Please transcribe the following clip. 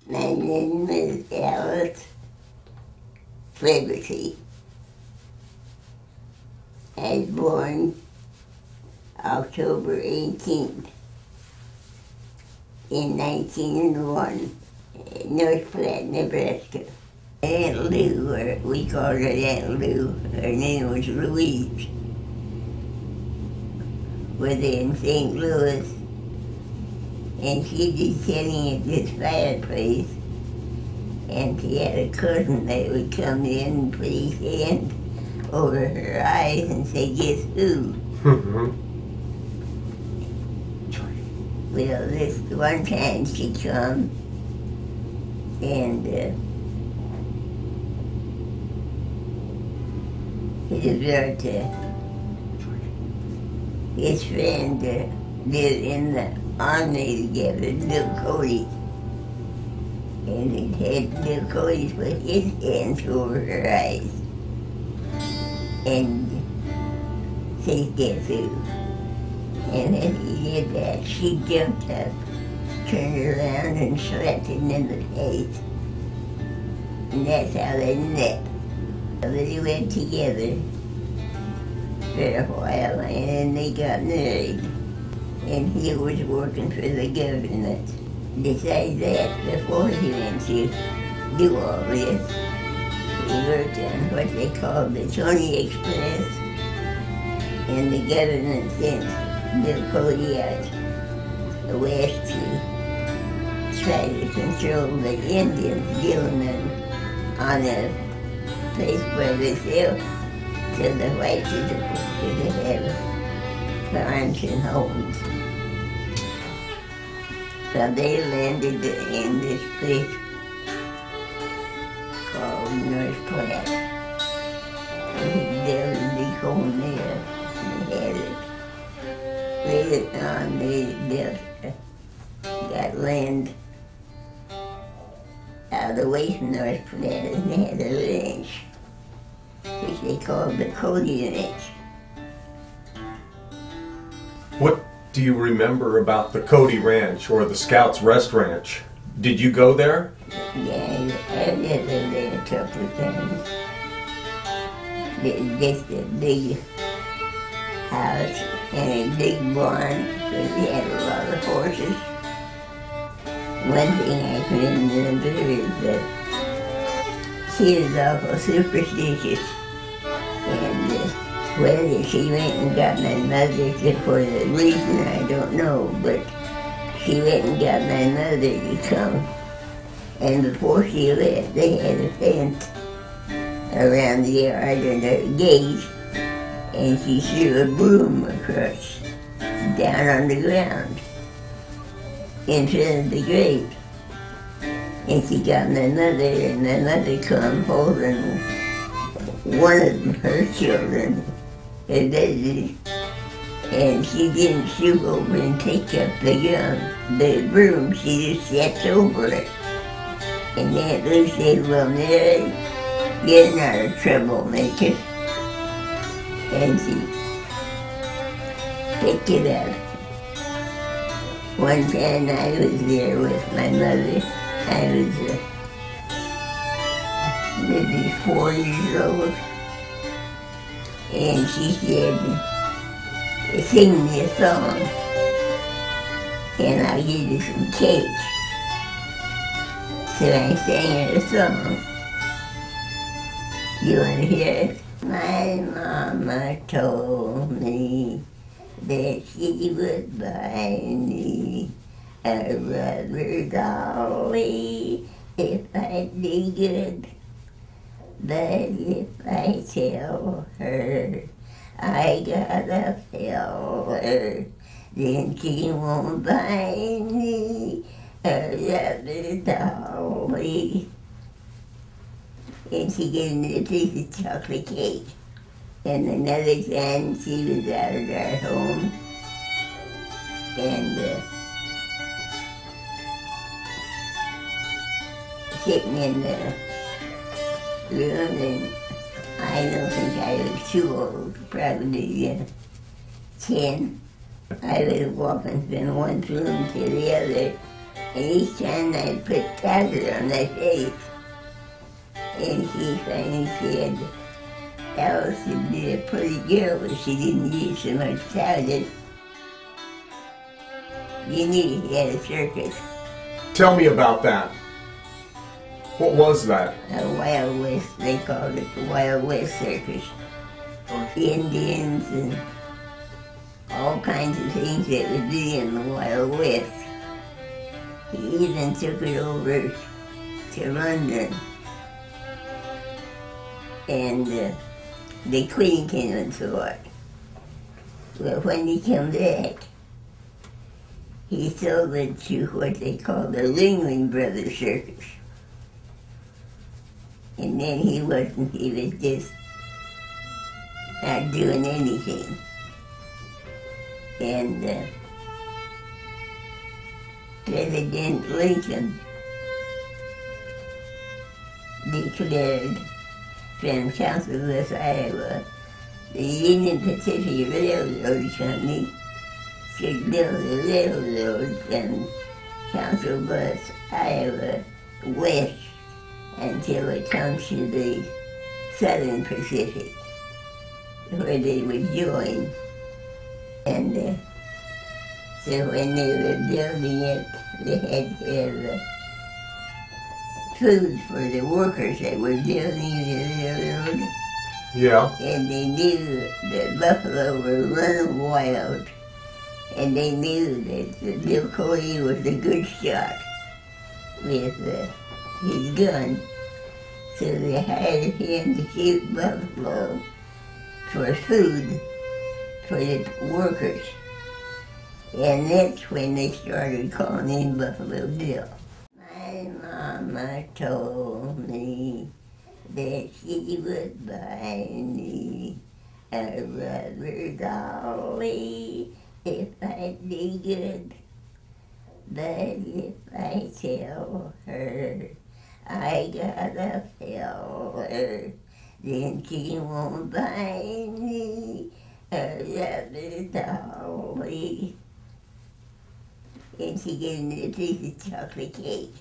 My name is Alice Liberty. I was born October 18th in 1901, North Platte, Nebraska. Aunt Lou, or we called her Aunt Lou, her name was Louisa, was in St. Louis, and she was sitting at this fireplace, and she had a cousin that would come in and put his hand over her eyes and say, "Guess who?" Well, this one time she come, and his friend lived in the army together, Bill Cody. And it had Bill Cody put his hands over her eyes and say, "Guess who?" And then he did that. She jumped up, turned around, and slapped him in the face. And that's how they met. They went together for a while, and then they got married. And he was working for the government. Besides that, before he went to do all this, he worked on what they called the Tony Express, and the government sent Bill Cody out west to try to control the Indians, killing them on a place where they sell to the white people could have farms and homes. So they landed in this place called North Platte. And he built a big home there and had it. Later on, they got land out away from North Platte, and they had a ranch, which they called the Cody Ranch. What do you remember about the Cody Ranch or the Scouts Rest Ranch? Did you go there? Yeah, I've been there a couple of times. It's just a big house and a big barn, because we had a lot of horses. One thing I can remember is that she was awful superstitious, and whether she went and got my mother for the reason I don't know, but she went and got my mother to come, and before she left they had a fence around the yard and a gate, and she threw a broom across, down on the ground, in front of the grave. And she got my mother, and my mother come holding one of her children, her baby, and she didn't stoop over and take up the broom, she just stepped over it. And Aunt Lou said, "Well, Mary, you're not a troublemaker." And she picked it up. One time I was there with my mother. I was maybe 4 years old. And she said, "Sing me a song, and I'll give you some cake." So I sang her a song. You want to hear it? My mama told me that she would buy me a rubber dolly if I'd be good. But if I tell her I gotta tell her, then she won't buy me a rubber dolly. And she gave me a piece of chocolate cake. And another time she was out at our home, and sitting in the room, and I don't think I was too old, probably 10. I was walking from one room to the other, And each time I put powder on my face, and she finally said, Alice would be a pretty girl if she didn't use so much powder. You knew he had a circus. Tell me about that. What was that? A Wild West, they called it the Wild West Circus. Indians and all kinds of things that would be in the Wild West. He even took it over to London. And the Queen came and saw it. Well, when he came back, he sold it to what they call the Ringling Brothers Circus. And then he was just not doing anything. And President Lincoln declared from Councilbluffs, Iowa, the Union Pacific Railroad Company should build a railroad from Council Bluffs, Iowa, west until it comes to the Southern Pacific, where they would join. And so when they were building it, they had to have food for the workers that were building the railroad. Yeah. And they knew that Buffalo were running wild. And they knew that Bill Cody was a good shot with his gun. So they hired him to shoot buffalo for food for the workers. And that's when they started calling him Buffalo Bill. My mama told me that she would buy me a rubber dolly if I'd be good. But if I tell her I got a feller, then she won't buy me a rubber dolly. And she gave me a piece of chocolate cake.